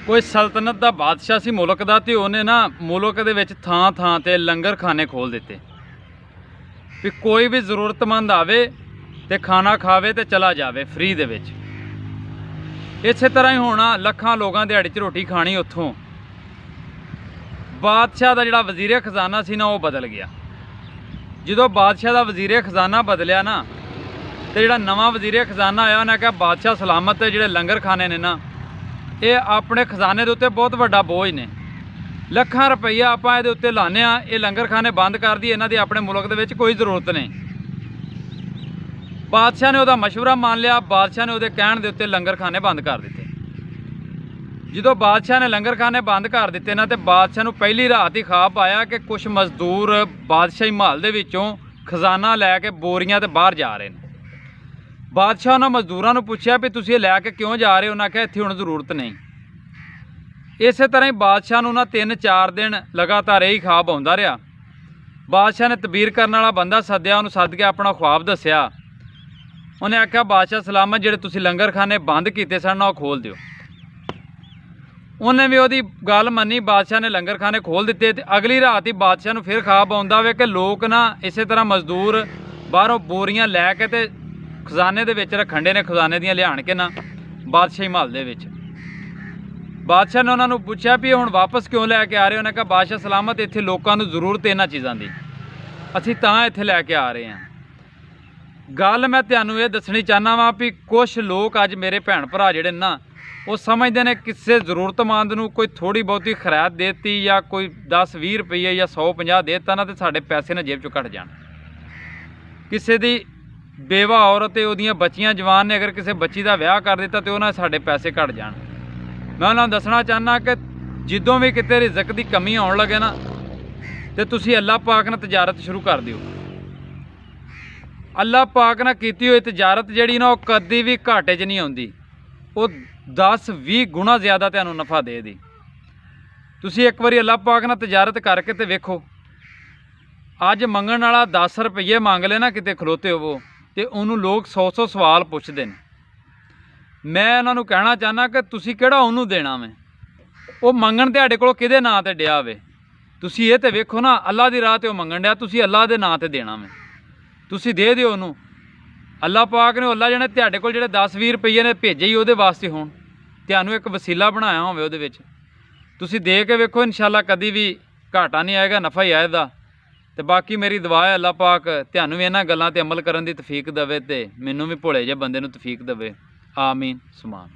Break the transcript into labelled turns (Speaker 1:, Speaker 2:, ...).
Speaker 1: कोई सल्तनत का बादशाह सी मुल्क का, तो उन्हें ना मुल्क दे विच थां थां ते लंगर खाने खोल दिते भी कोई भी जरूरतमंद आवे ते खाना खावे ते चला जावे फ्री दे विच। इस तरह ही होना लखां लोगों दिहाड़ी च रोटी खानी। उत्थों बादशाह का जिहड़ा वजीरे खजाना सी ना, वो बदल गया। जो बादशाह का वजीरे खजाना बदलिया ना, तो जिहड़ा नवां वजीरे खजाना आया उन्हें कहा बादशाह सलामत है, जिहड़े लंगर खाने ने ना ये अपने खजाने के उत्ते बहुत वड्डा बोझ ने। लखां रुपया आपां इहदे उत्ते लाने आ, ये लंगर खाने बंद कर दी, इन्हां दी अपने मुल्क दे विच कोई जरूरत नहीं। बादशाह ने उहदा मशवरा मान लिया, बादशाह ने उहदे कहण दे उत्ते लंगर खाने बंद कर दिते। जो बादशाह ने लंगर खाने बंद कर दिते ना, तो बादशाह नूं पहली रात ही ख्वाब आया कि कुछ मजदूर बादशाही महल दे विचों खजाना लैके बोरियां ते बाहर जा रहे हैं। बादशाह उन्होंने मजदूरों को पूछा भी तुसीं ये लैके क्यों जा रहे हो? उन्हें आख्या इत्थे हुण जरूरत नहीं। इस तरह ही बादशाह नूं ना 3-4 दिन लगातार यही ख्वाब आउंदा रहा। बादशाह ने तबीर करने वाला बंदा सद्या, उन्होंने सद के अपना ख्वाब दस्या। उन्हें आख्या बादशाह सलामत, जिहड़े तुसीं लंगर खाने बंद किए सन ना, खोल दिओ। उन्हें भी उहदी गल मन्नी, बादशाह ने लंगर खाने खोल दिते। ते अगली रात ही बादशाह नूं फिर ख्वाब आउंदा वे कि लोग ना इस तरह मजदूर बाहरों बोरियां लैके ते खजाने दे विच रखण दे ने, खजाने दियां लियाण के ना बादशाही महल दे विच। बादशाह ने उन्होंने पूछा भी हुण वापस क्यों लैके आ रहे हो? उन्हें कहा बादशाह सलामत, इत्थे लोकां नूं जरूरत है इन्हां चीज़ां दी, असीं तां इत्थे लैके आ रहे हैं। गल मैं तुहानूं ये दसणी चाहना वा भी कुछ लोग अज मेरे भैन भरा जिहड़े ना, वो समझते हैं किसी जरूरतमंद नूं कोई थोड़ी बहुती खैरात देती या कोई 10-20 रुपये या 100-50 देता ना, तो साडे पैसे ना जेब चों कट जाण। किसी दी बेवा औरत उहदियां बच्चियां जवान ने अगर किसी बच्ची का विआह कर दिता तो उन्होंने साडे पैसे घट जाण। मैं उन्होंने दसना चाहना कि जदों भी किते रिजक की कमी आउण लगे ना, तो तुसीं अल्लाह पाक नाल तजारत शुरू कर दिओ। अल्लाह पाक नाल कीती हुई तजारत जिहड़ी ना, वो कदी भी घाटे च नहीं आउंदी, वो 10-20 गुणा ज़्यादा तुहानूं नफ़ा दे दी। तुसीं एक बारी अल्लाह पाक नाल तजारत करके तो वेखो। अज मंगण वाला 10 रुपये मंग लेना किते खलोते होवो, तो उन्होंने लोग 100 सवाल पुछते हैं। मैं उन्होंने कहना चाहना कि तुसीं किहड़ा उन्होंने देना वे, वो मंगण तुहाडे कोल किहदे नां ते डिया वे। तुसीं ये तो वेखो ना, अल्लाह की राह ते मंगण डिया, तुसीं अल्लाह के नां ते देना वे, तुसीं दे दिओ उन्होंने। अल्लाह पाक ने अल्लाह जने तुहाडे कोल जिहड़े 10-20 रुपये ने भेजे ही उहदे वास्ते होण, तुहानूं एक वसीला बनाया होवे उहदे विच, तुसीं दे के वेखो, इंशाअल्लाह कदी भी घाटा नहीं आएगा, नफ़ा ही आएगा। तो बाकी मेरी दुआ है अल्लाह पाक तुहानूं भी इन्हां गल्लां ते अमल करन दी तौफीक देवे, ते मैनूं भी भोले जे बंदे नूं तौफीक देवे। आमीन सुमान।